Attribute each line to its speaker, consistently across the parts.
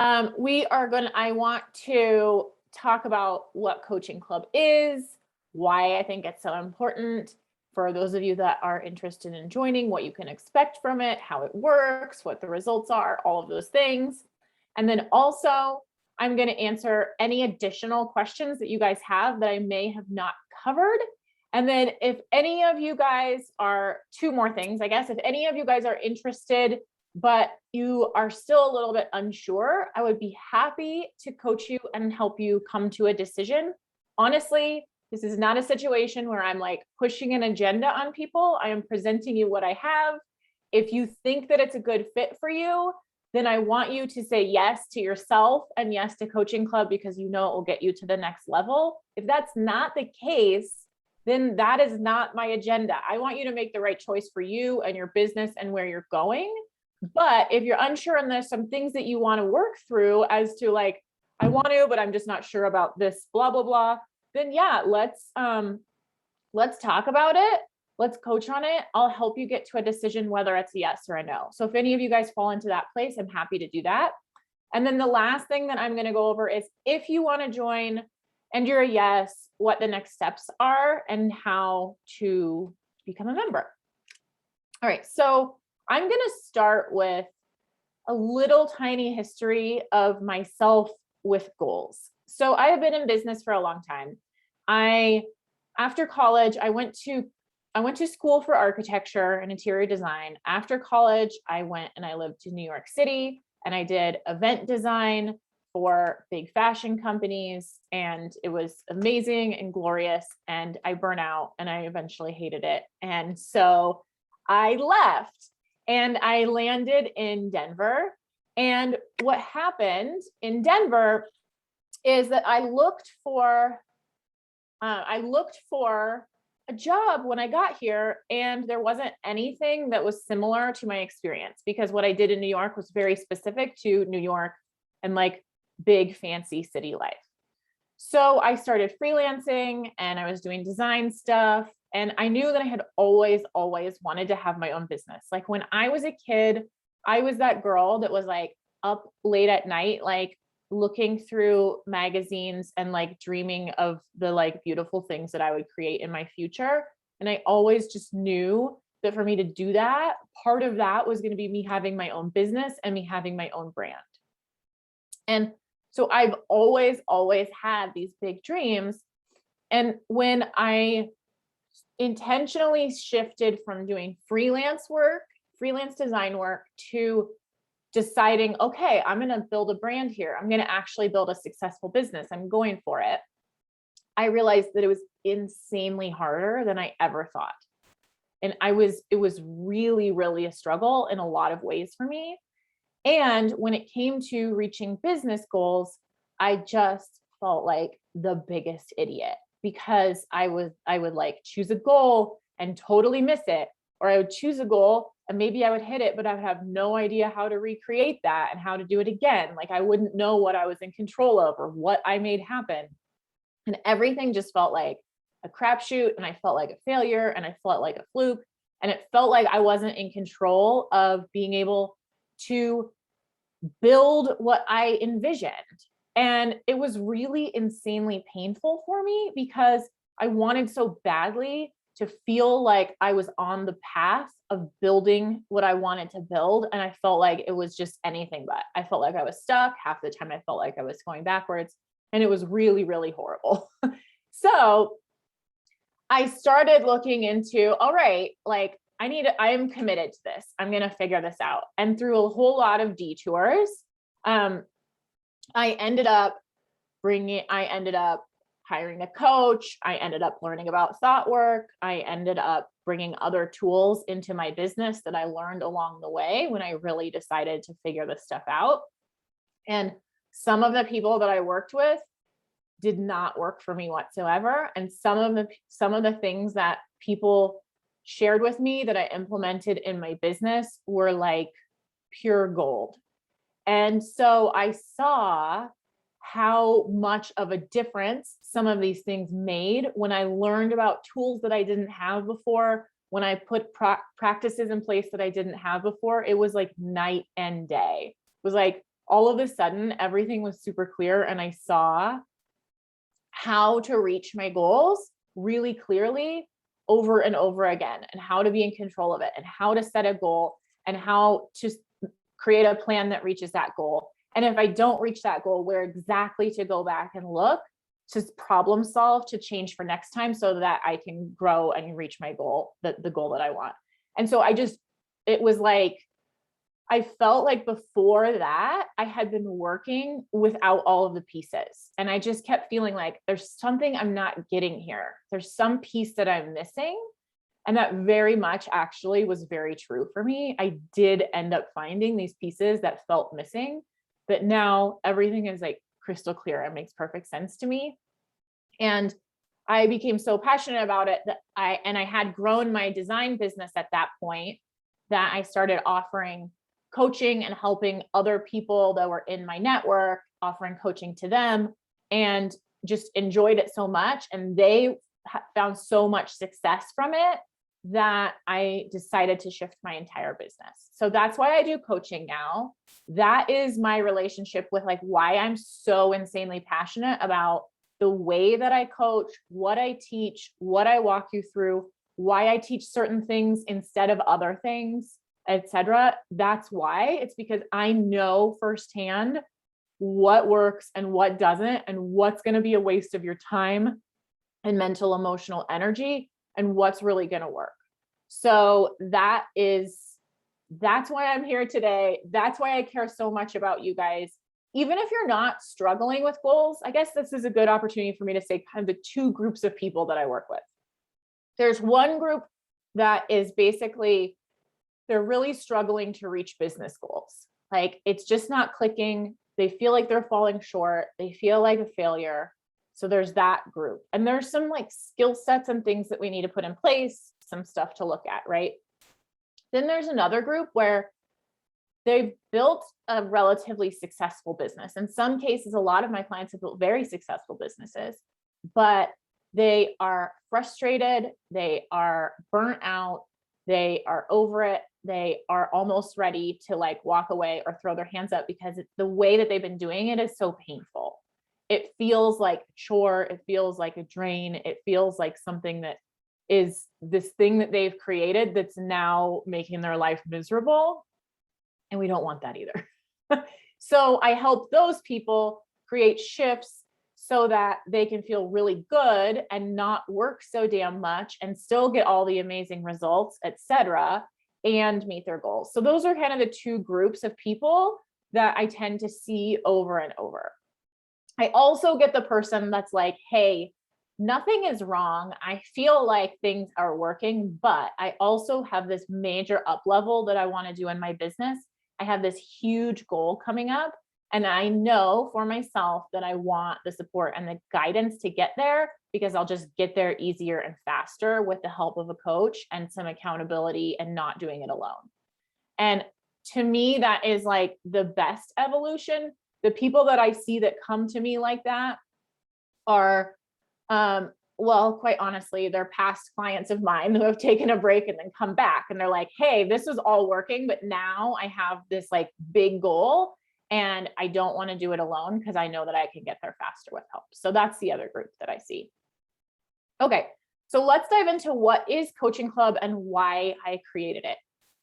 Speaker 1: I want to talk about what Coaching Club is, why I think it's so important for those of you that are interested in joining, what you can expect from it, how it works, what the results are, all of those things. And then also, I'm going to answer any additional questions that you guys have that I may have not covered. And then if any of you guys are, two more things, I guess, if any of you guys are interested but you are still a little bit unsure, I would be happy to coach you and help you come to a decision. Honestly, this is not a situation where I'm like pushing an agenda on people. I am presenting you what I have. If you think that it's a good fit for you, then I want you to say yes to yourself and yes to Coaching Club because you know it will get you to the next level. If that's not the case, then that is not my agenda. I want you to make the right choice for you and your business and where you're going. But if you're unsure and there's some things that you want to work through as to like, I want to, but I'm just not sure about this, blah, blah, blah, then yeah, let's talk about it. Let's coach on it. I'll help you get to a decision, whether it's a yes or a no. So if any of you guys fall into that place, I'm happy to do that. And then the last thing that I'm going to go over is if you want to join and you're a yes, what the next steps are and how to become a member. All right. So I'm going to start with a little tiny history of myself with goals. So I have been in business for a long time. After college, I went to school for architecture and interior design. After college, I went and I lived in New York City and I did event design for big fashion companies. And it was amazing and glorious. And I burnt out and I eventually hated it. And so I left and I landed in Denver. And what happened in Denver is that I looked for a job when I got here, and there wasn't anything that was similar to my experience because what I did in New York was very specific to New York and like big fancy city life. So I started freelancing and I was doing design stuff. And I knew that I had always wanted to have my own business. Like when I was a kid, I was that girl that was like up late at night, like looking through magazines and like dreaming of the like beautiful things that I would create in my future. And I always just knew that for me to do that, part of that was going to be me having my own business and me having my own brand. And so I've always had these big dreams. And when I intentionally shifted from doing freelance design work to deciding, okay, I'm going to build a brand here. I'm going to actually build a successful business. I'm going for it. I realized that it was insanely harder than I ever thought. And it was really, really a struggle in a lot of ways for me. And when it came to reaching business goals, I just felt like the biggest idiot because I would like choose a goal and totally miss it, or I would choose a goal and maybe I would hit it, but I would have no idea how to recreate that and how to do it again. Like I wouldn't know what I was in control of or what I made happen. And everything just felt like a crapshoot, and I felt like a failure, and I felt like a fluke, and it felt like I wasn't in control of being able to build what I envisioned. And it was really insanely painful for me because I wanted so badly to feel like I was on the path of building what I wanted to build. And I felt like it was just anything but. I felt like I was stuck. Half the time I felt like I was going backwards. And it was really, really horrible. So I started looking into, all right, like I am committed to this. I'm going to figure this out. And through a whole lot of detours, I ended up hiring a coach. I ended up learning about thought work. I ended up bringing other tools into my business that I learned along the way when I really decided to figure this stuff out. And some of the people that I worked with did not work for me whatsoever. And some of the things that people shared with me that I implemented in my business were like pure gold. And so I saw how much of a difference some of these things made when I learned about tools that I didn't have before, when I put practices in place that I didn't have before. It was like night and day. It was like all of a sudden everything was super clear and I saw how to reach my goals really clearly over and over again, and how to be in control of it, and how to set a goal, and how to create a plan that reaches that goal. And if I don't reach that goal, where exactly to go back and look, to problem solve, to change for next time so that I can grow and reach my goal, the goal that I want. And so it was like, I felt like before that I had been working without all of the pieces. And I just kept feeling like there's something I'm not getting here. There's some piece that I'm missing. And that very much actually was very true for me. I did end up finding these pieces that felt missing, but now everything is like crystal clear. It makes perfect sense to me. And I became so passionate about it that I had grown my design business at that point, that I started offering coaching and helping other people that were in my network, offering coaching to them, and just enjoyed it so much. And they found so much success from it that I decided to shift my entire business. So that's why I do coaching now. That is my relationship with like why I'm so insanely passionate about the way that I coach, what I teach, what I walk you through, why I teach certain things instead of other things, etc. That's why. It's because I know firsthand what works and what doesn't, and what's going to be a waste of your time and mental, emotional energy, and what's really going to work. So that's why I'm here today. That's why I care so much about you guys. Even if you're not struggling with goals, I guess this is a good opportunity for me to say kind of the two groups of people that I work with. There's one group that is basically, they're really struggling to reach business goals. Like it's just not clicking. They feel like they're falling short. They feel like a failure. So there's that group. And there's some like skill sets and things that we need to put in place, some stuff to look at, right? Then there's another group where they've built a relatively successful business. In some cases, a lot of my clients have built very successful businesses, but they are frustrated. They are burnt out. They are over it. They are almost ready to like walk away or throw their hands up because the way that they've been doing it is so painful. It feels like a chore. It feels like a drain. It feels like something that is this thing that they've created that's now making their life miserable. And we don't want that either. So I help those people create shifts so that they can feel really good and not work so damn much and still get all the amazing results, etc., and meet their goals. So those are kind of the two groups of people that I tend to see over and over. I also get the person that's like, hey, nothing is wrong. I feel like things are working, but I also have this major up level that I want to do in my business. I have this huge goal coming up, and I know for myself that I want the support and the guidance to get there, because I'll just get there easier and faster with the help of a coach and some accountability and not doing it alone. And to me, that is like the best evolution. The people that I see that come to me like that are, well, quite honestly, they're past clients of mine who have taken a break and then come back and they're like, hey, this is all working, but now I have this like big goal and I don't want to do it alone because I know that I can get there faster with help. So that's the other group that I see. Okay, so let's dive into what is Coaching Club and why I created it.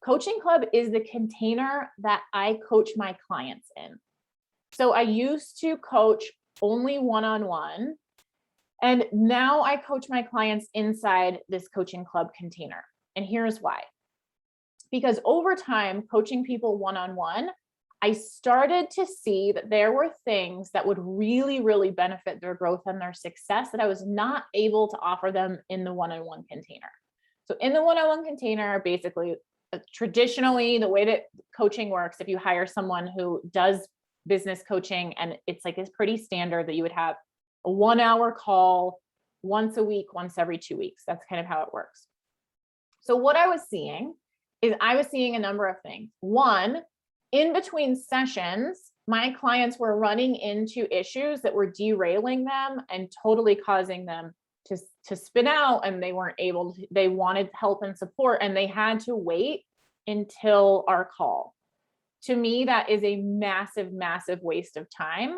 Speaker 1: Coaching Club is the container that I coach my clients in. So I used to coach only one-on-one, and now I coach my clients inside this Coaching Club container. And here's why. Because over time, coaching people one-on-one, I started to see that there were things that would really, really benefit their growth and their success that I was not able to offer them in the one-on-one container. So in the one-on-one container, basically, traditionally, the way that coaching works, if you hire someone who does business coaching, and it's like it's pretty standard that you would have a 1-hour call once a week, once every 2 weeks. That's kind of how it works. So what I was seeing is I was seeing a number of things. One, in between sessions, my clients were running into issues that were derailing them and totally causing them to spin out, and they weren't able to, they wanted help and support, and they had to wait until our call to me, that is a massive, massive waste of time,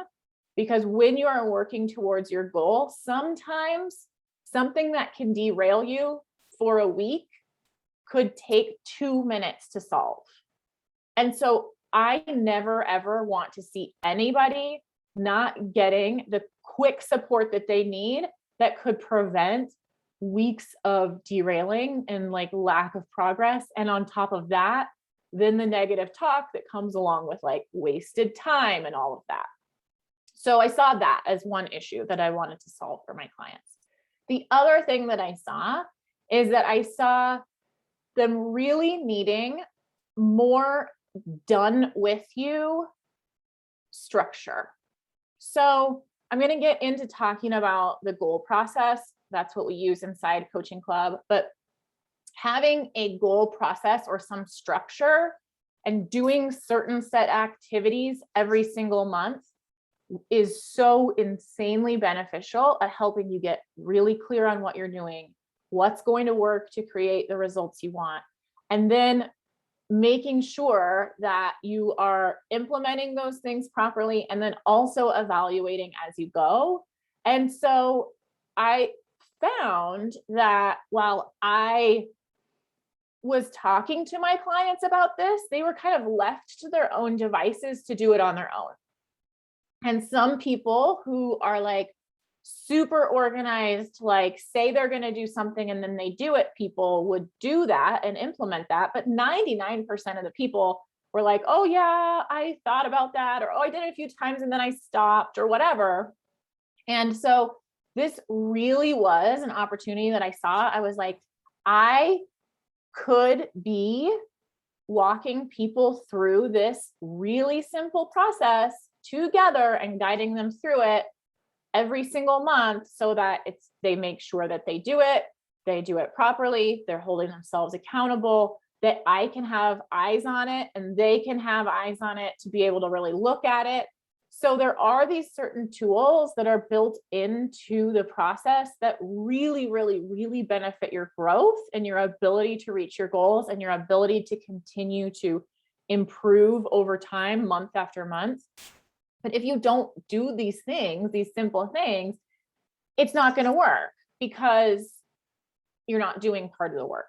Speaker 1: because when you are working towards your goal, sometimes something that can derail you for a week could take 2 minutes to solve. And so I never, ever want to see anybody not getting the quick support that they need that could prevent weeks of derailing and like lack of progress. And on top of that, then the negative talk that comes along with like wasted time and all of that. So I saw that as one issue that I wanted to solve for my clients. The other thing that I saw is that I saw them really needing more done with you structure. So I'm going to get into talking about the goal process. That's what we use inside Coaching Club. But having a goal process or some structure and doing certain set activities every single month is so insanely beneficial at helping you get really clear on what you're doing, what's going to work to create the results you want, and then making sure that you are implementing those things properly and then also evaluating as you go. And so I found that while I was talking to my clients about this, they were kind of left to their own devices to do it on their own. And some people who are like super organized, like say they're going to do something and then they do it, people would do that and implement that. But 99% of the people were like, oh yeah, I thought about that, or oh, I did it a few times and then I stopped, or whatever. And so this really was an opportunity that I saw. I was like, I could be walking people through this really simple process together and guiding them through it every single month so that they make sure that they do it properly, they're holding themselves accountable, that I can have eyes on it and they can have eyes on it to be able to really look at it. So there are these certain tools that are built into the process that really, really, really benefit your growth and your ability to reach your goals and your ability to continue to improve over time, month after month. But if you don't do these things, these simple things, it's not going to work because you're not doing part of the work.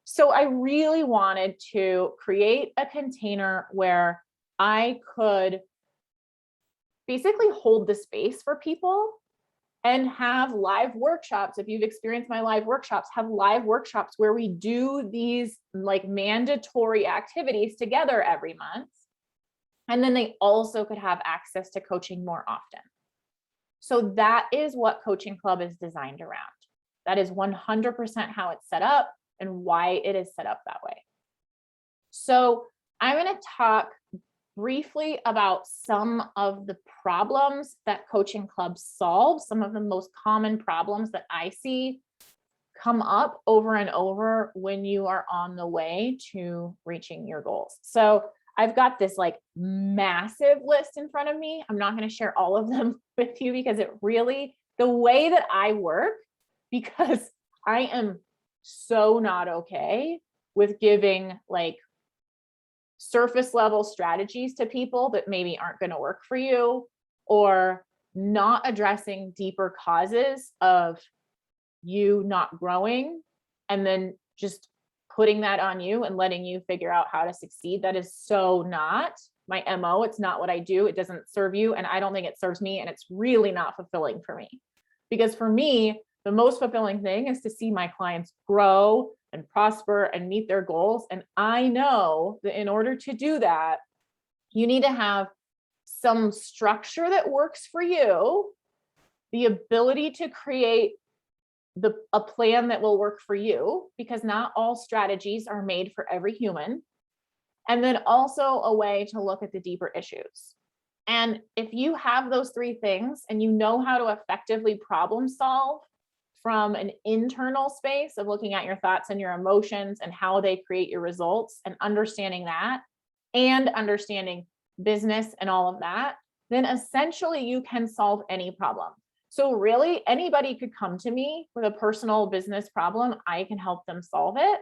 Speaker 1: So I really wanted to create a container where I could basically hold the space for people and have live workshops. If you've experienced my live workshops, have live workshops where we do these like mandatory activities together every month. And then they also could have access to coaching more often. So that is what Coaching Club is designed around. That is 100% how it's set up and why it is set up that way. So I'm going to talk briefly about some of the problems that Coaching Club solves, some of the most common problems that I see come up over and over when you are on the way to reaching your goals. So I've got this like massive list in front of me. I'm not going to share all of them with you because it really, the way that I work, because I am so not okay with giving like surface level strategies to people that maybe aren't going to work for you, or not addressing deeper causes of you not growing and then just putting that on you and letting you figure out how to succeed. That is so not my MO. It's not what I do. It doesn't serve you. And I don't think it serves me. And it's really not fulfilling for me, because for me, the most fulfilling thing is to see my clients grow and prosper and meet their goals. And I know that in order to do that, you need to have some structure that works for you, the ability to create a plan that will work for you, because not all strategies are made for every human. And then also a way to look at the deeper issues. And if you have those three things and you know how to effectively problem solve from an internal space of looking at your thoughts and your emotions and how they create your results and understanding that, and understanding business and all of that, then essentially you can solve any problem. So really anybody could come to me with a personal business problem. I can help them solve it.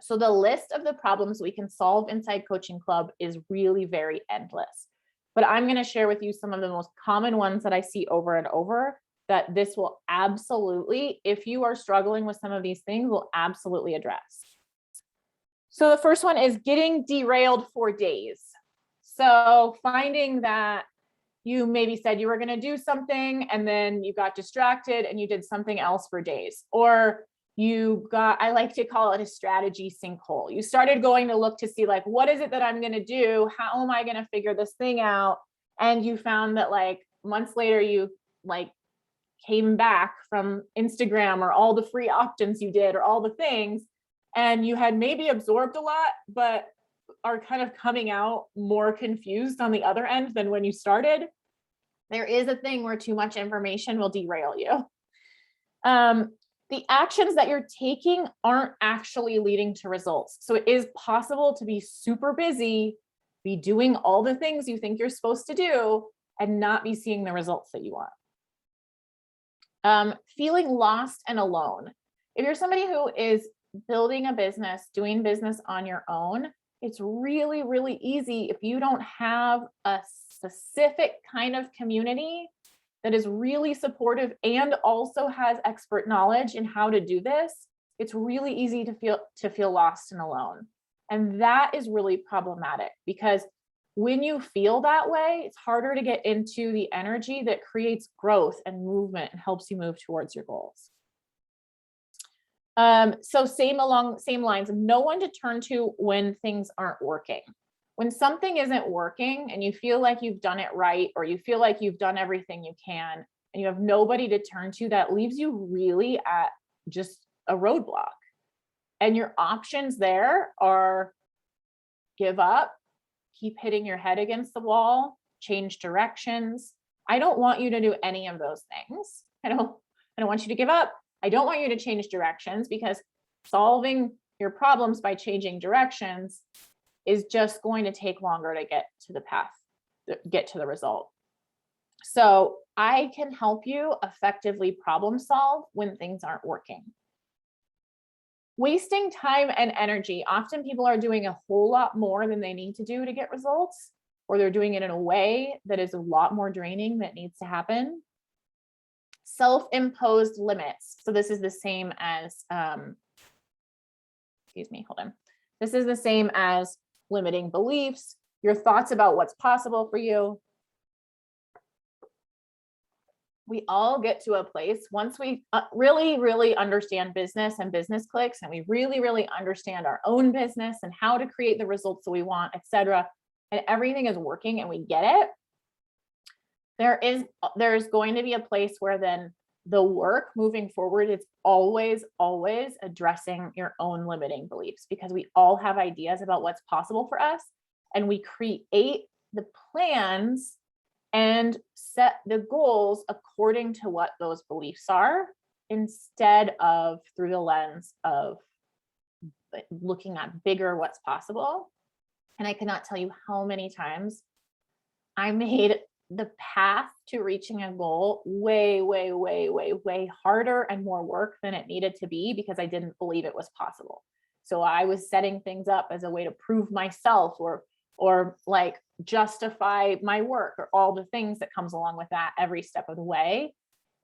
Speaker 1: So the list of the problems we can solve inside Coaching Club is really very endless. But I'm going to share with you some of the most common ones that I see over and over that this will absolutely, if you are struggling with some of these things, will absolutely address. So the first one is getting derailed for days. So finding that you maybe said you were going to do something and then you got distracted and you did something else for days, or you got, I like to call it a strategy sinkhole. You started going to look to see like, what is it that I'm going to do? How am I going to figure this thing out? And you found that like months later, you like came back from Instagram or all the free opt-ins you did or all the things, and you had maybe absorbed a lot, but are kind of coming out more confused on the other end than when you started. There is a thing where too much information will derail you. The actions that you're taking aren't actually leading to results. So it is possible to be super busy, be doing all the things you think you're supposed to do, and not be seeing the results that you want. Feeling lost and alone. If you're somebody who is building a business, doing business on your own, it's really, really easy if you don't have a specific kind of community that is really supportive and also has expert knowledge in how to do this. It's really easy to feel lost and alone. And that is really problematic because when you feel that way, it's harder to get into the energy that creates growth and movement and helps you move towards your goals. So same lines, no one to turn to when things aren't working. When something isn't working and you feel like you've done it right, or you feel like you've done everything you can and you have nobody to turn to, that leaves you really at just a roadblock. And your options there are give up, keep hitting your head against the wall, change directions. I don't want you to do any of those things. I don't want you to give up. I don't want you to change directions, because solving your problems by changing directions is just going to take longer to get to the path, get to the result. So I can help you effectively problem solve when things aren't working. Wasting time and energy. Often people are doing a whole lot more than they need to do to get results, or they're doing it in a way that is a lot more draining that needs to happen. Self-imposed limits. So this is the same as, This is the same as limiting beliefs, your thoughts about what's possible for you. We all get to a place once we really, really understand business and business clicks, and we really, really understand our own business and how to create the results that we want, etc., and everything is working and we get it. There's going to be a place where then the work moving forward is always addressing your own limiting beliefs, because we all have ideas about what's possible for us, and we create the plans and set the goals according to what those beliefs are, instead of through the lens of looking at bigger what's possible. And I cannot tell you how many times I made the path to reaching a goal way harder and more work than it needed to be, because I didn't believe it was possible. So I was setting things up as a way to prove myself, or like justify my work, or all the things that comes along with that every step of the way,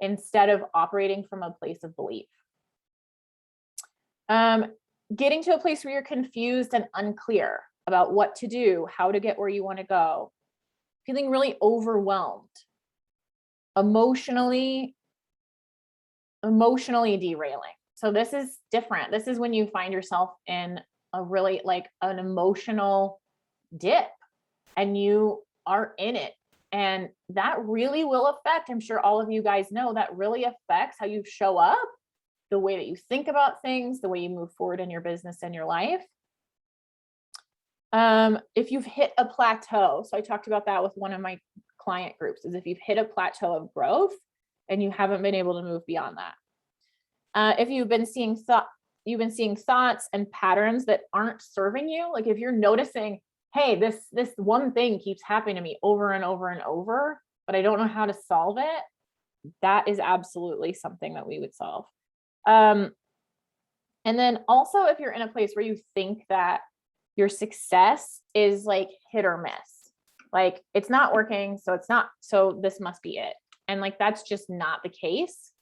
Speaker 1: instead of operating from a place of belief. Getting to a place where you're confused and unclear about what to do, how to get where you want to go, feeling really overwhelmed, emotionally derailing. So this is different. This is when you find yourself in a really like an emotional dip and you are in it. And that really will affect, I'm sure all of you guys know, that really affects how you show up, the way that you think about things, the way you move forward in your business and your life. If you've hit a plateau, so I talked about that with one of my client groups, is if you've hit a plateau of growth and you haven't been able to move beyond that. If you've been seeing thoughts and patterns that aren't serving you, like if you're noticing, hey, this one thing keeps happening to me over and over and over, but I don't know how to solve it, that is absolutely something that we would solve. And And then also, if you're in a place where you think that your success is like hit or miss, like it's not working, so it's not, so this must be it. And like, that's just not the case.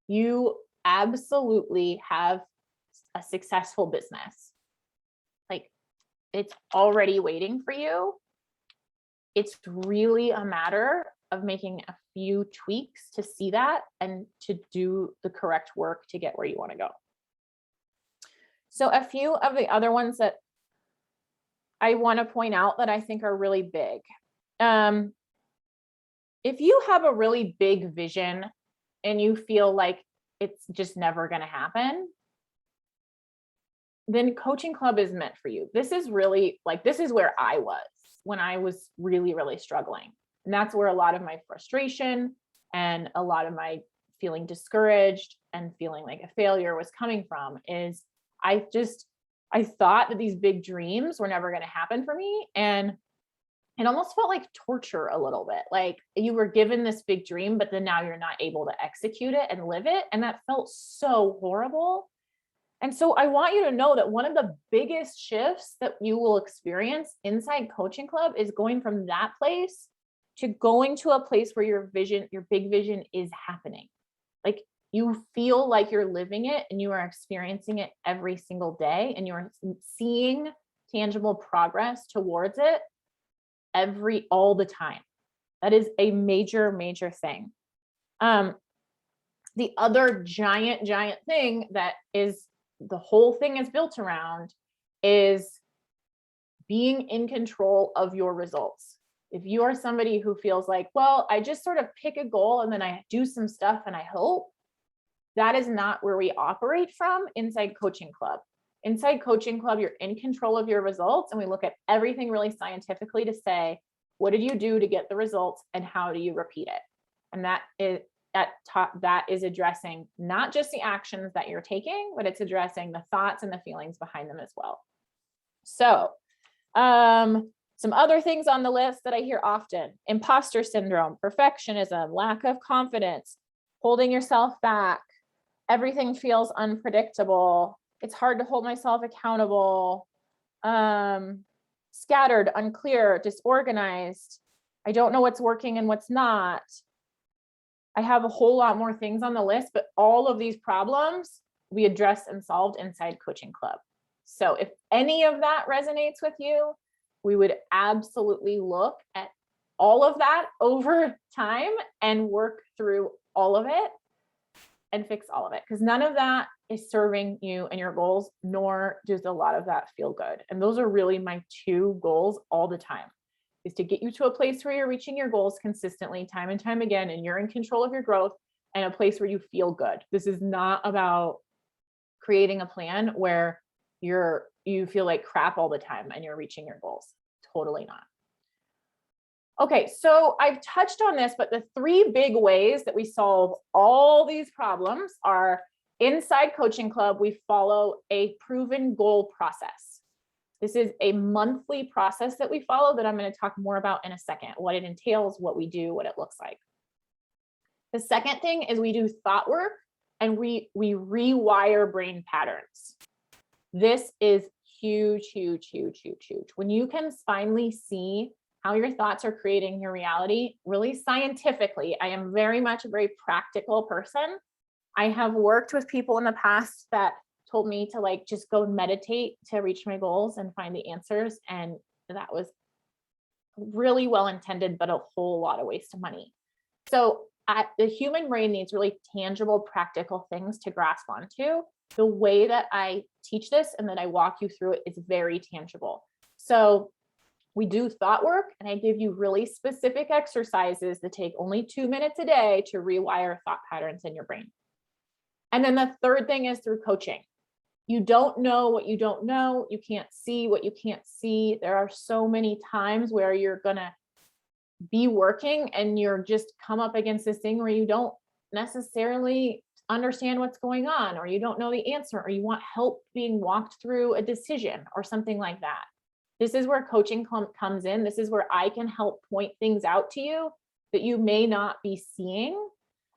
Speaker 1: You absolutely have a successful business. Like, it's already waiting for you. It's really a matter of making a few tweaks to see that and to do the correct work to get where you want to go. So a few of the other ones that I want to point out that I think are really big. If you have a really big vision and you feel like it's just never going to happen, then Coaching Club is meant for you. This is really like, this is where I was when I was really, really struggling. And that's where a lot of my frustration and a lot of my feeling discouraged and feeling like a failure was coming from. Is I thought that these big dreams were never going to happen for me. And it almost felt like torture a little bit. Like you were given this big dream, but then now you're not able to execute it and live it. And that felt so horrible. And so I want you to know that one of the biggest shifts that you will experience inside Coaching Club is going from that place to going to a place where your vision, your big vision is happening. Like you feel like you're living it and you are experiencing it every single day and you're seeing tangible progress towards it all the time. That is a major, major thing. The other giant thing that is the whole thing is built around is being in control of your results. If you are somebody who feels like, well, I just sort of pick a goal and then I do some stuff and I hope, that is not where we operate from inside Coaching Club. Inside Coaching Club, you're in control of your results, and we look at everything really scientifically to say, what did you do to get the results and how do you repeat it? And that is addressing not just the actions that you're taking, but it's addressing the thoughts and the feelings behind them as well. So some other things on the list that I hear often: imposter syndrome, perfectionism, lack of confidence, holding yourself back, everything feels unpredictable, it's hard to hold myself accountable, scattered, unclear, disorganized, I don't know what's working and what's not. I have a whole lot more things on the list, but all of these problems we addressed and solved inside Coaching Club. So if any of that resonates with you, we would absolutely look at all of that over time and work through all of it and fix all of it, because none of that is serving you and your goals, nor does a lot of that feel good. And those are really my two goals all the time, is to get you to a place where you're reaching your goals consistently, time and time again, and you're in control of your growth, and a place where you feel good. This is not about creating a plan where you feel like crap all the time and you're reaching your goals. Totally not. Okay, so I've touched on this, but the three big ways that we solve all these problems are: inside Coaching Club, we follow a proven goal process. This is a monthly process that we follow that I'm going to talk more about in a second, what it entails, what we do, what it looks like. The second thing is we do thought work and we rewire brain patterns. This is huge, huge, huge, huge, huge. When you can finally see how your thoughts are creating your reality, really scientifically. I am very much a very practical person. I have worked with people in the past that told me to like just go meditate to reach my goals and find the answers. And that was really well intended, but a whole lot of waste of money. So the human brain needs really tangible, practical things to grasp onto. The way that I teach this and that I walk you through it is very tangible. So we do thought work, and I give you really specific exercises that take only 2 minutes a day to rewire thought patterns in your brain. And then the third thing is through coaching. You don't know what you don't know. You can't see what you can't see. There are so many times where you're going to be working and you're just come up against this thing where you don't necessarily understand what's going on, or you don't know the answer, or you want help being walked through a decision or something like that. This is where coaching comes in. This is where I can help point things out to you that you may not be seeing.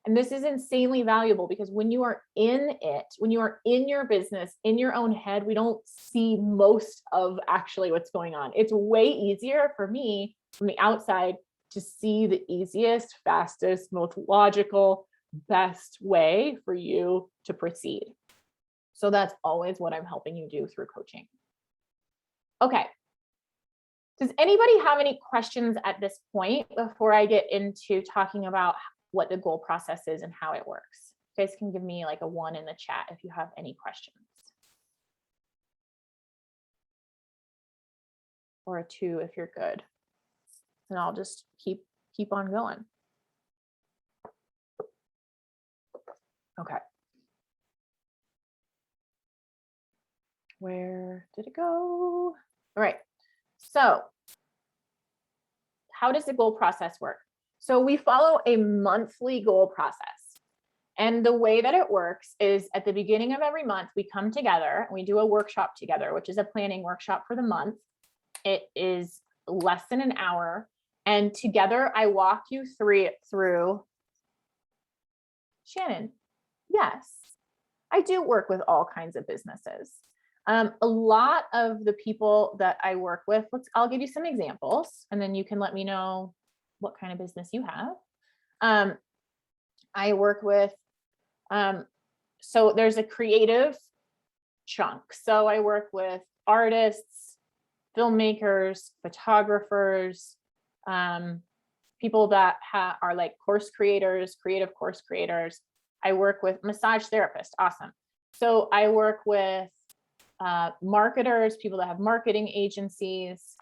Speaker 1: And this is insanely valuable because when you are in it, when you are in your business, in your own head, we don't see most of actually what's going on. It's way easier for me from the outside to see the easiest, fastest, most logical, best way for you to proceed. So that's always what I'm helping you do through coaching. Okay. Does anybody have any questions at this point before I get into talking about what the goal process is and how it works? You guys can give me like a 1 in the chat if you have any questions. Or a 2 if you're good. And I'll just keep on going. Okay. Where did it go? All right. So how does the goal process work? So we follow a monthly goal process. And the way that it works is at the beginning of every month, we come together and we do a workshop together, which is a planning workshop for the month. It is less than an hour. And together I walk you through. Shannon, yes, I do work with all kinds of businesses. A lot of the people that I work with, I'll give you some examples and then you can let me know what kind of business you have. I work with, so there's a creative chunk. So I work with artists, filmmakers, photographers, people that are like course creators, creative course creators. I work with massage therapists. Awesome. So I work with marketers, people that have marketing agencies.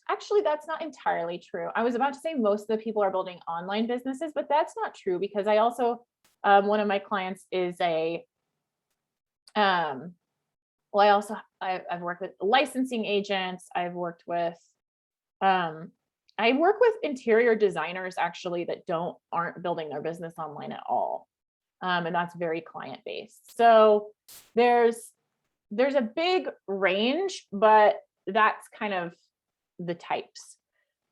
Speaker 1: Actually, that's not entirely true. I was about to say most of the people are building online businesses, but that's not true because I also, one of my clients is I've worked with licensing agents. I work with interior designers actually that aren't building their business online at all. And that's very client-based. So there's a big range, but that's kind of the types.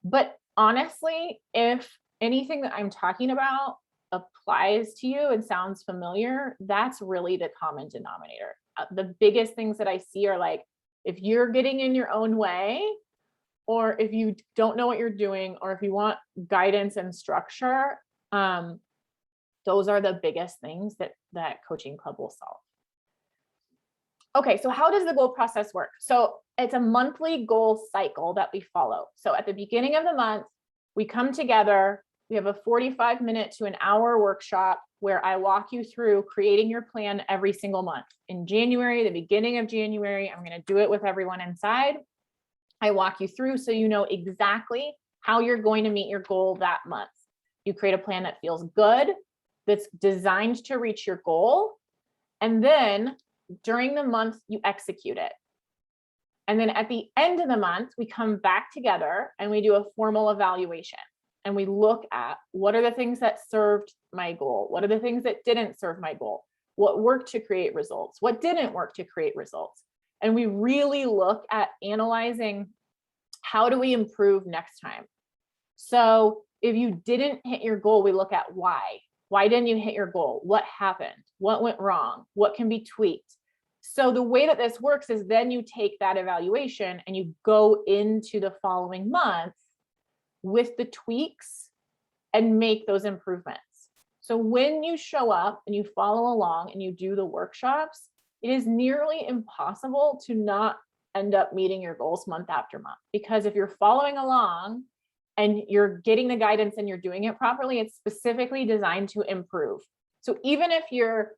Speaker 1: But honestly, if anything that I'm talking about applies to you and sounds familiar, that's really the common denominator. The biggest things that I see are like, if you're getting in your own way, or if you don't know what you're doing, or if you want guidance and structure, those are the biggest things that Coaching Club will solve. Okay, so how does the goal process work? So it's a monthly goal cycle that we follow. So at the beginning of the month, we come together, we have a 45-minute to an hour workshop where I walk you through creating your plan every single month. In January, the beginning of January, I'm going to do it with everyone inside. I walk you through so you know exactly how you're going to meet your goal that month. You create a plan that feels good, that's designed to reach your goal. And then during the month, you execute it. And then at the end of the month, we come back together and we do a formal evaluation. And we look at what are the things that served my goal? What are the things that didn't serve my goal? What worked to create results? What didn't work to create results? And we really look at analyzing how do we improve next time? So if you didn't hit your goal, we look at why. Why didn't you hit your goal? What happened? What went wrong? What can be tweaked? So the way that this works is then you take that evaluation and you go into the following month with the tweaks and make those improvements. So when you show up and you follow along and you do the workshops, it is nearly impossible to not end up meeting your goals month after month. Because if you're following along and you're getting the guidance and you're doing it properly, it's specifically designed to improve. So even if you're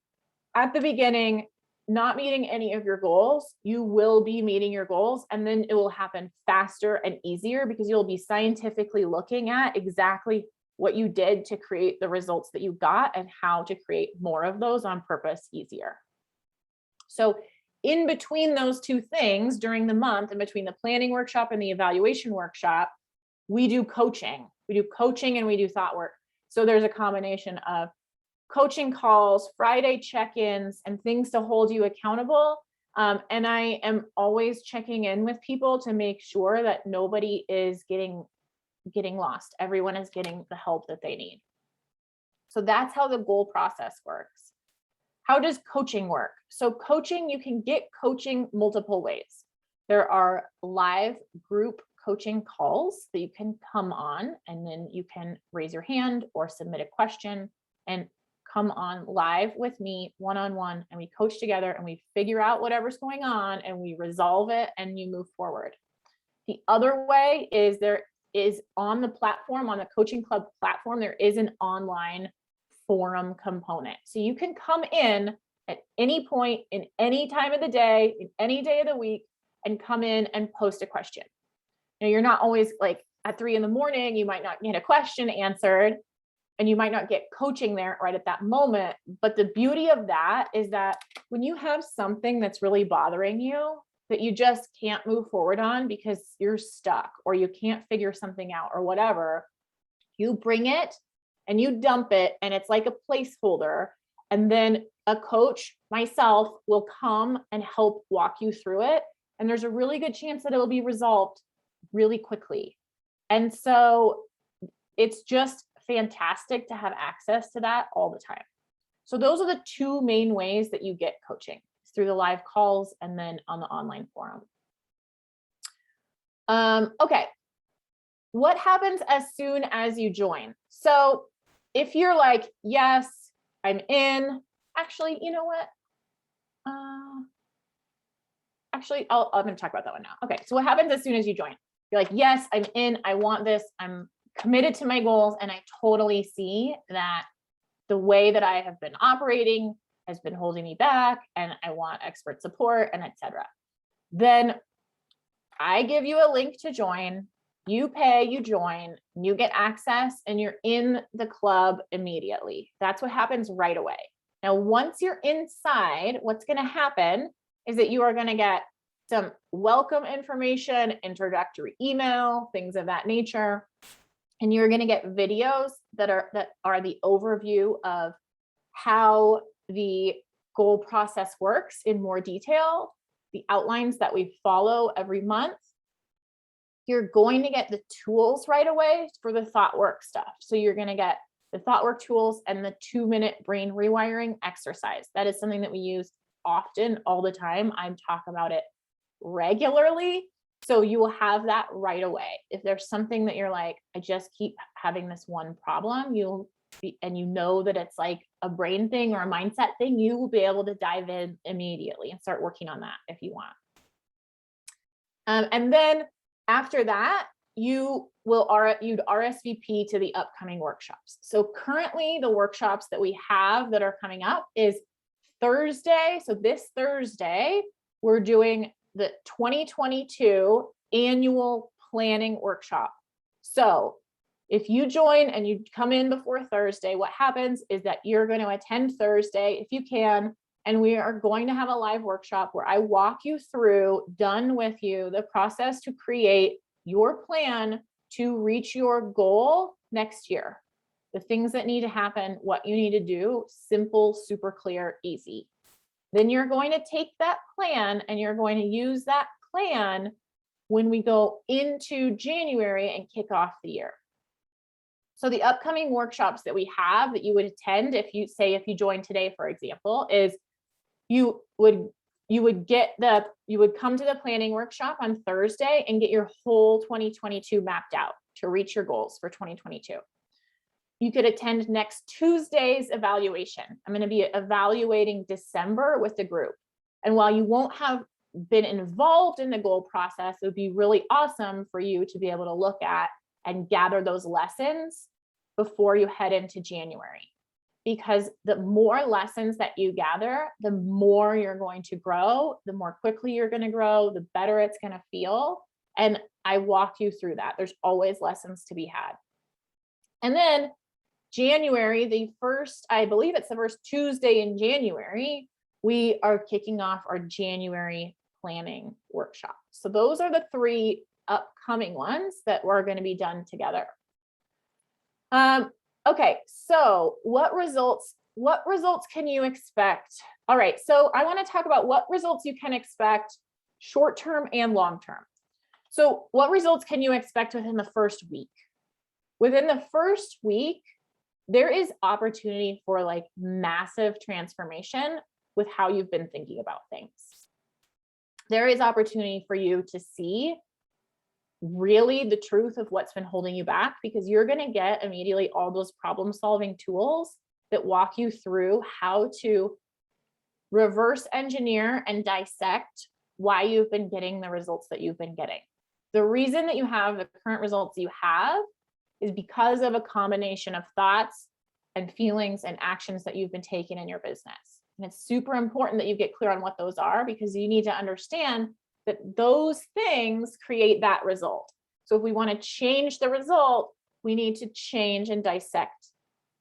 Speaker 1: at the beginning not meeting any of your goals, you will be meeting your goals, and then it will happen faster and easier because you'll be scientifically looking at exactly what you did to create the results that you got and how to create more of those on purpose easier. So in between those two things during the month, in between the planning workshop and the evaluation workshop, we do coaching. We do coaching and we do thought work. So there's a combination of coaching calls, Friday check-ins, and things to hold you accountable. And I am always checking in with people to make sure that nobody is getting getting lost. Everyone is getting the help that they need. So that's how the goal process works. How does coaching work? So coaching, you can get coaching multiple ways. There are live group coaching calls that you can come on, and then you can raise your hand or submit a question and come on live with me one-on-one, and we coach together and we figure out whatever's going on and we resolve it and you move forward. The other way is there is on the platform, on the Coaching Club platform, there is an online forum component. So you can come in at any point in any time of the day, in any day of the week, and come in and post a question. Now, you're not always like at 3 in the morning, you might not get a question answered and you might not get coaching there right at that moment. But the beauty of that is that when you have something that's really bothering you that you just can't move forward on because you're stuck or you can't figure something out or whatever, you bring it and you dump it, and it's like a placeholder. And then a coach, myself, will come and help walk you through it. And there's a really good chance that it will be resolved really quickly. And so it's just fantastic to have access to that all the time. So those are the two main ways that you get coaching, through the live calls and then on the online forum. Okay. What happens as soon as you join? So if you're like, yes, I'm in, actually, you know what? Actually, I'm going to talk about that one now. Okay. So what happens as soon as you join? You're like, yes, I'm in, I want this, I'm committed to my goals, and I totally see that the way that I have been operating has been holding me back, and I want expert support, and etc. Then I give you a link to join, you pay, you join, you get access, and you're in the club immediately. That's what happens right away. Now, once you're inside, what's going to happen is that you are going to get some welcome information, introductory email, things of that nature. And you're going to get videos that are the overview of how the goal process works in more detail, the outlines that we follow every month. You're going to get the tools right away for the thought work stuff. So you're going to get the thought work tools and the 2-minute brain rewiring exercise. That is something that we use often, all the time. I talk about it regularly. So you will have that right away. If there's something that you're like, I just keep having this one problem, and you know that it's like a brain thing or a mindset thing, you will be able to dive in immediately and start working on that if you want. And then after that, you'd RSVP to the upcoming workshops. So currently the workshops that we have that are coming up is Thursday. So this Thursday, we're doing the 2022 annual planning workshop. So if you join and you come in before Thursday, what happens is that you're going to attend Thursday if you can, and we are going to have a live workshop where I walk you through, done with you, the process to create your plan to reach your goal next year. The things that need to happen, what you need to do, simple, super clear, easy. Then you're going to take that plan and you're going to use that plan when we go into January and kick off the year. So the upcoming workshops that we have that you would attend if you join today, for example, is you would come to the planning workshop on Thursday and get your whole 2022 mapped out to reach your goals for 2022. You could attend next Tuesday's evaluation. I'm going to be evaluating December with the group. And while you won't have been involved in the goal process, it would be really awesome for you to be able to look at and gather those lessons before you head into January. Because the more lessons that you gather, the more you're going to grow, the more quickly you're going to grow, the better it's going to feel. And I walk you through that. There's always lessons to be had. And then January, I believe it's the first Tuesday in January, we are kicking off our January planning workshop. So those are the 3 upcoming ones that we're going to be done together. Okay, so what results can you expect? All right, so I want to talk about what results you can expect short-term and long-term. So what results can you expect within the first week? Within the first week, there is opportunity for like massive transformation with how you've been thinking about things. There is opportunity for you to see really the truth of what's been holding you back, because you're going to get immediately all those problem solving tools that walk you through how to reverse engineer and dissect why you've been getting the results that you've been getting. The reason that you have the current results you have is because of a combination of thoughts and feelings and actions that you've been taking in your business. And it's super important that you get clear on what those are, because you need to understand that those things create that result. So if we want to change the result, we need to change and dissect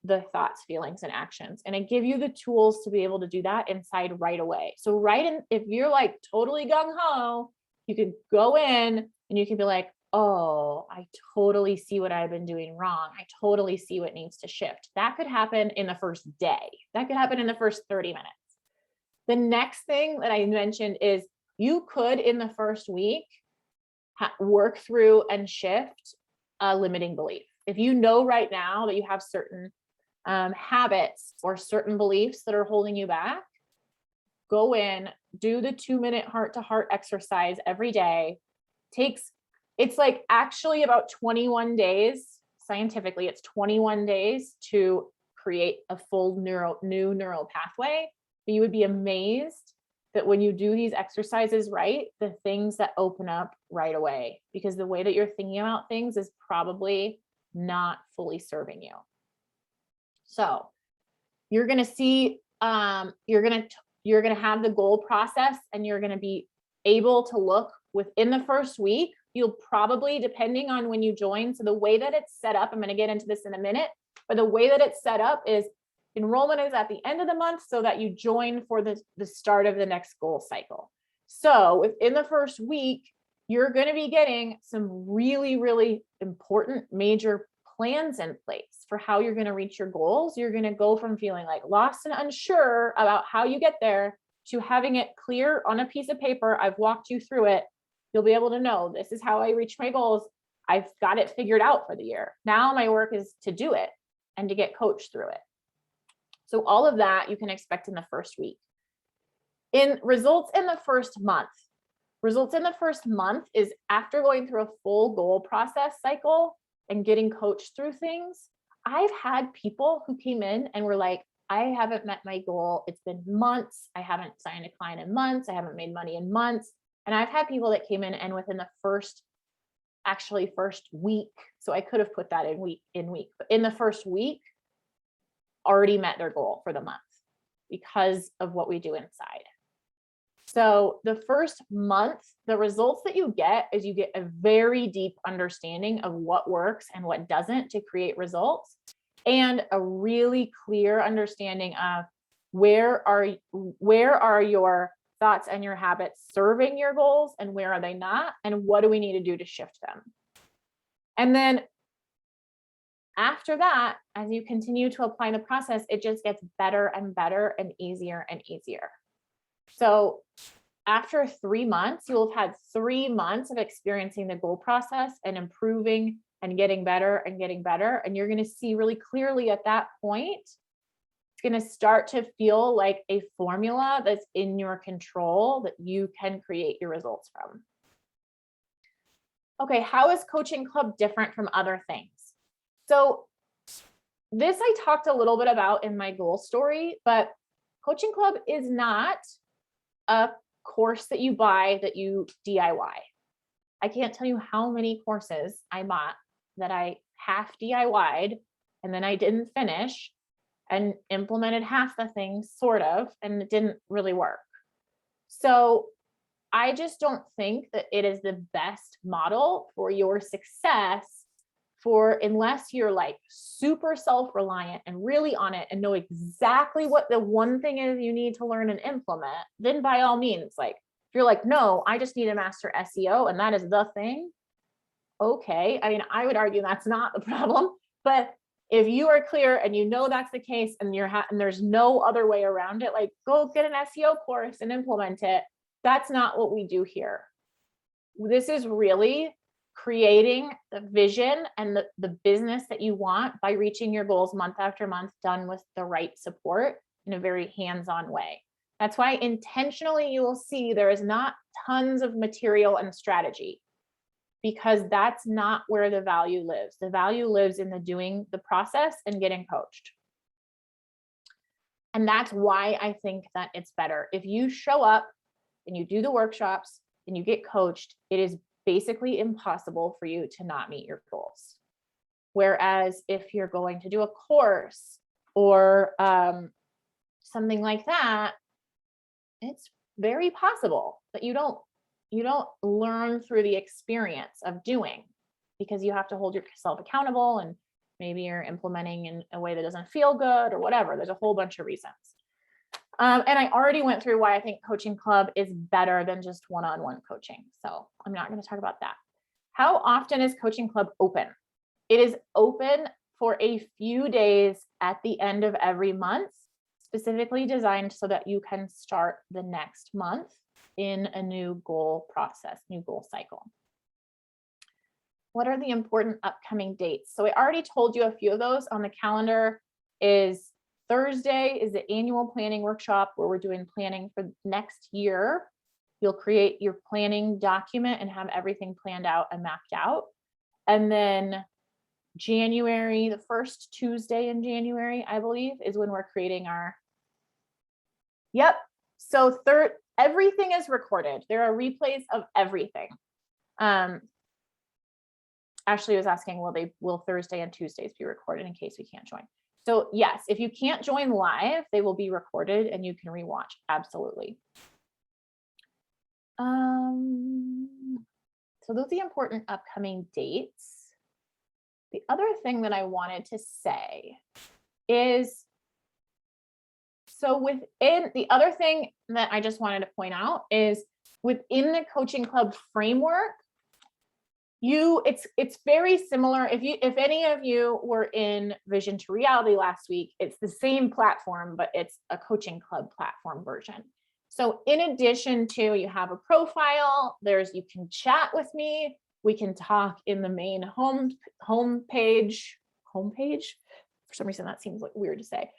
Speaker 1: the thoughts, feelings, and actions. And I give you the tools to be able to do that inside right away. So if you're like totally gung-ho, you could go in and you can be like, oh, I totally see what I've been doing wrong. I totally see what needs to shift. That could happen in the first day. That could happen in the first 30 minutes. The next thing that I mentioned is you could, in the first week, work through and shift a limiting belief. If you know right now that you have certain habits or certain beliefs that are holding you back, go in, do the 2-minute heart-to-heart exercise every day. It's like actually about 21 days, scientifically, it's 21 days to create a full new neural pathway. But you would be amazed that when you do these exercises right, the things that open up right away, because the way that you're thinking about things is probably not fully serving you. So you're going to see, you're going to have the goal process, and you're going to be able to look within the first week. You'll probably, depending on when you join, so the way that it's set up, I'm going to get into this in a minute, but the way that it's set up is enrollment is at the end of the month so that you join for the start of the next goal cycle. So within the first week, you're going to be getting some really, really important major plans in place for how you're going to reach your goals. You're going to go from feeling like lost and unsure about how you get there to having it clear on a piece of paper. I've walked you through it. You'll be able to know this is how I reach my goals. I've got it figured out for the year. Now my work is to do it and to get coached through it. So all of that you can expect in the first week. In results in the first month. Results in the first month is after going through a full goal process cycle and getting coached through things. I've had people who came in and were like, I haven't met my goal. It's been months. I haven't signed a client in months. I haven't made money in months. And I've had people that came in and within the first week, so I could have put that in week, but in the first week, already met their goal for the month because of what we do inside. So the first month, the results that you get is you get a very deep understanding of what works and what doesn't to create results, and a really clear understanding of where are your thoughts and your habits serving your goals and where are they not, and what do we need to do to shift them. And then after that, as you continue to apply the process, it just gets better and better and easier and easier. So after 3 months, you'll have had 3 months of experiencing the goal process and improving and getting better and getting better. And you're going to see really clearly at that point, it's going to start to feel like a formula that's in your control that you can create your results from. Okay, how is Coaching Club different from other things? So this I talked a little bit about in my goal story, but Coaching Club is not a course that you buy that you DIY. I can't tell you how many courses I bought that I half DIY'd and then I didn't finish and implemented half the things sort of, and it didn't really work. So I just don't think that it is the best model for your success unless you're like super self-reliant and really on it and know exactly what the one thing is you need to learn and implement, then by all means, like if you're like, no, I just need to master SEO and that is the thing. Okay. I mean, I would argue that's not the problem, but if you are clear and you know that's the case and and there's no other way around it, like go get an SEO course and implement it. That's not what we do here. This is really creating the vision and the business that you want by reaching your goals month after month, done with the right support in a very hands-on way. That's why intentionally you will see there is not tons of material and strategy, because that's not where the value lives. The value lives in the doing the process and getting coached. And that's why I think that it's better. If you show up and you do the workshops and you get coached, it is basically impossible for you to not meet your goals. Whereas if you're going to do a course or something like that, it's very possible that you don't learn through the experience of doing, because you have to hold yourself accountable, and maybe you're implementing in a way that doesn't feel good or whatever. There's a whole bunch of reasons. And I already went through why I think Coaching Club is better than just one-on-one coaching. So I'm not going to talk about that. How often is Coaching Club open? It is open for a few days at the end of every month, specifically designed so that you can start the next month in a new goal process, new goal cycle. What are the important upcoming dates? So I already told you a few of those. On the calendar is Thursday is the annual planning workshop, where we're doing planning for next year. You'll create your planning document and have everything planned out and mapped out. And then January, the first Tuesday in January, I believe, is when we're creating our, yep. So everything is recorded. There are replays of everything. Ashley was asking, will Thursday and Tuesdays be recorded in case we can't join? So yes, if you can't join live, they will be recorded and you can rewatch. Absolutely. So those are the important upcoming dates. The other thing that I wanted to say is, so within the other thing that I just wanted to point out is within the Coaching Club framework, it's very similar. If any of you were in Vision to Reality last week, it's the same platform, but it's a Coaching Club platform version. So in addition to, you have a profile, you can chat with me. We can talk in the main homepage. For some reason, that seems like weird to say.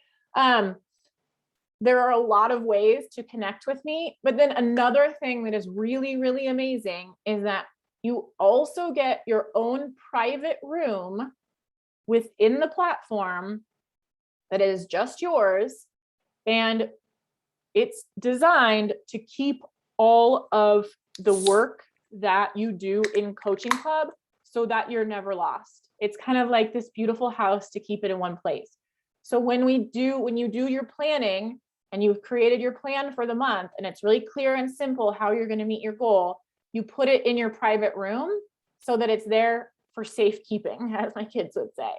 Speaker 1: There are a lot of ways to connect with me. But then another thing that is really, really amazing is that you also get your own private room within the platform that is just yours. And it's designed to keep all of the work that you do in Coaching Club so that you're never lost. It's kind of like this beautiful house to keep it in one place. So when you do your planning and you've created your plan for the month, and it's really clear and simple how you're going to meet your goal, you put it in your private room so that it's there for safekeeping, as my kids would say.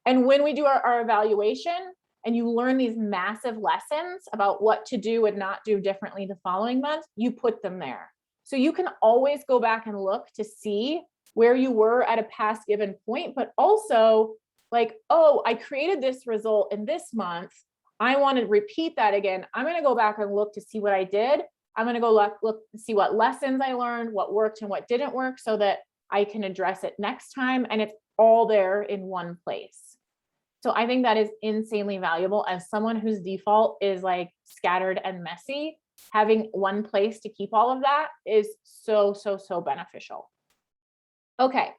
Speaker 1: And when we do our evaluation and you learn these massive lessons about what to do and not do differently the following month, you put them there. So you can always go back and look to see where you were at a past given point, but also like, oh, I created this result in this month. I want to repeat that again. I'm going to go back and look to see what I did. I'm going to go look to see what lessons I learned, what worked and what didn't work, so that I can address it next time. And it's all there in one place. So I think that is insanely valuable. As someone whose default is like scattered and messy, having one place to keep all of that is so, so, so beneficial. Okay.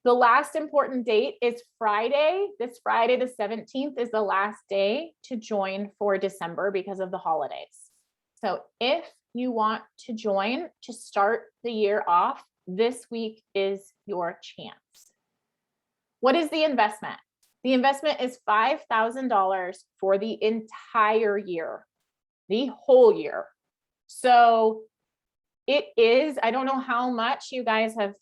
Speaker 1: The last important date is Friday. This Friday, the 17th, is the last day to join for December because of the holidays. So if you want to join to start the year off, this week is your chance. What is the investment? The investment is $5,000 for the entire year, the whole year. So it is, I don't know how much you guys have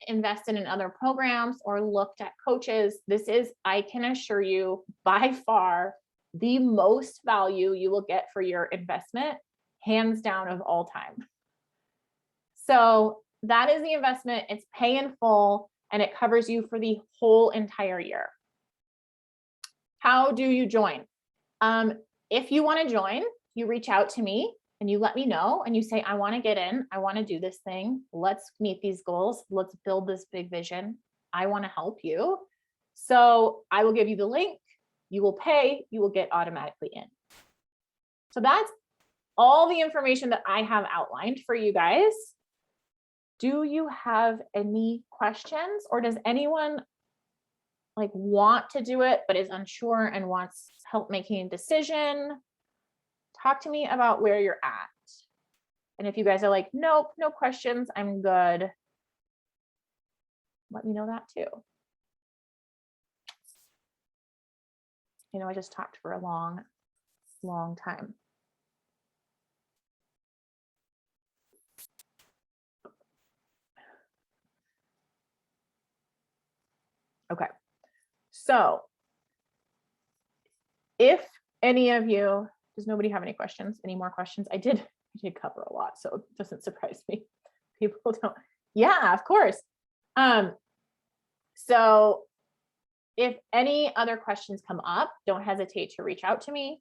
Speaker 1: invested in other programs or looked at coaches. This is, I can assure you, by far the most value you will get for your investment, hands down, of all time. So that is the investment. It's pay in full and it covers you for the whole entire year. How do you join? If you want to join, you reach out to me. and you let me know and you say, I want to get in, I want to do this thing. Let's meet these goals. Let's build this big vision. I want to help you. So I will give you the link. You will pay, you will get automatically in. So that's all the information that I have outlined for you guys. Do you have any questions, or does anyone like want to do it but is unsure and wants help making a decision? Talk to me about where you're at. And if you guys are like, nope, no questions, I'm good, let me know that too. You know, I just talked for a long, long time. Okay, so if any of you, does nobody have any questions? Any more questions? I did cover a lot, so it doesn't surprise me. People don't. Yeah, of course. So if any other questions come up, don't hesitate to reach out to me.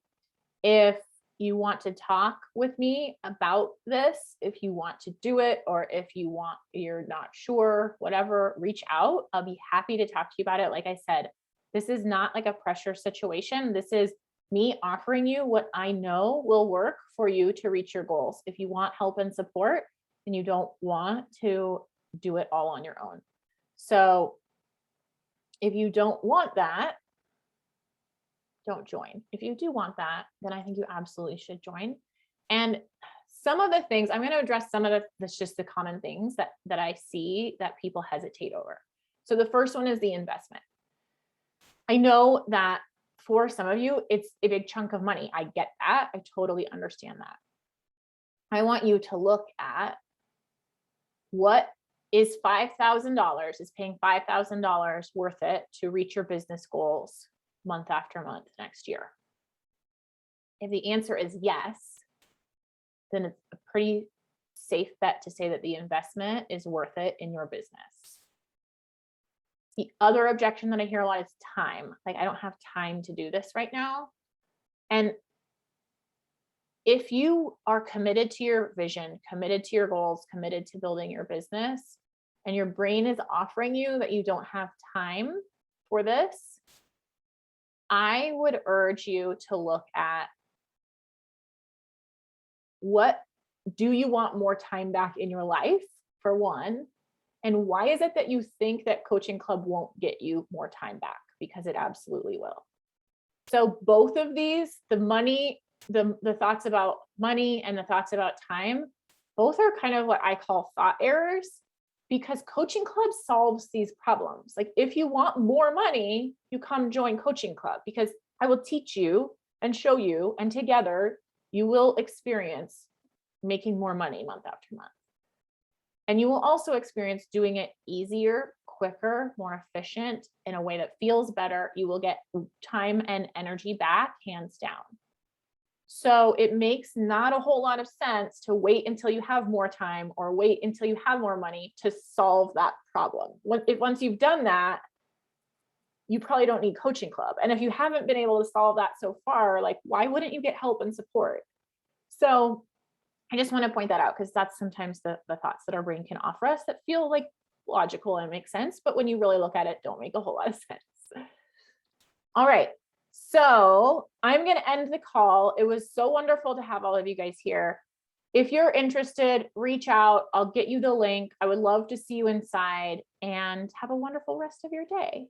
Speaker 1: If you want to talk with me about this, if you want to do it, or if you're not sure, whatever, reach out. I'll be happy to talk to you about it. Like I said, this is not like a pressure situation. This is me offering you what I know will work for you to reach your goals. If you want help and support and you don't want to do it all on your own. So if you don't want that, don't join. If you do want that, then I think you absolutely should join. And some of the things, I'm going to address some of that's just the common things that I see that people hesitate over. So the first one is the investment. I know that for some of you, it's a big chunk of money. I get that. I totally understand that. I want you to look at what is $5,000, is paying $5,000 worth it to reach your business goals month after month next year? If the answer is yes, then it's a pretty safe bet to say that the investment is worth it in your business. The other objection that I hear a lot is time. Like, I don't have time to do this right now. And if you are committed to your vision, committed to your goals, committed to building your business, and your brain is offering you that you don't have time for this, I would urge you to look at, what do you want more time back in your life, for one? And why is it that you think that Coaching Club won't get you more time back? Because it absolutely will. So both of these, the money, the thoughts about money and the thoughts about time, both are kind of what I call thought errors, because Coaching Club solves these problems. Like, if you want more money, you come join Coaching Club, because I will teach you and show you, and together you will experience making more money month after month. And you will also experience doing it easier, quicker, more efficient, in a way that feels better. You will get time and energy back, hands down. So it makes not a whole lot of sense to wait until you have more time or wait until you have more money to solve that problem. Once you've done that, you probably don't need Coaching Club. And if you haven't been able to solve that so far, like, why wouldn't you get help and support? So I just want to point that out, because that's sometimes the thoughts that our brain can offer us that feel like logical and make sense, but when you really look at it, don't make a whole lot of sense. All right. So I'm going to end the call. It was so wonderful to have all of you guys here. If you're interested, reach out. I'll get you the link. I would love to see you inside, and have a wonderful rest of your day.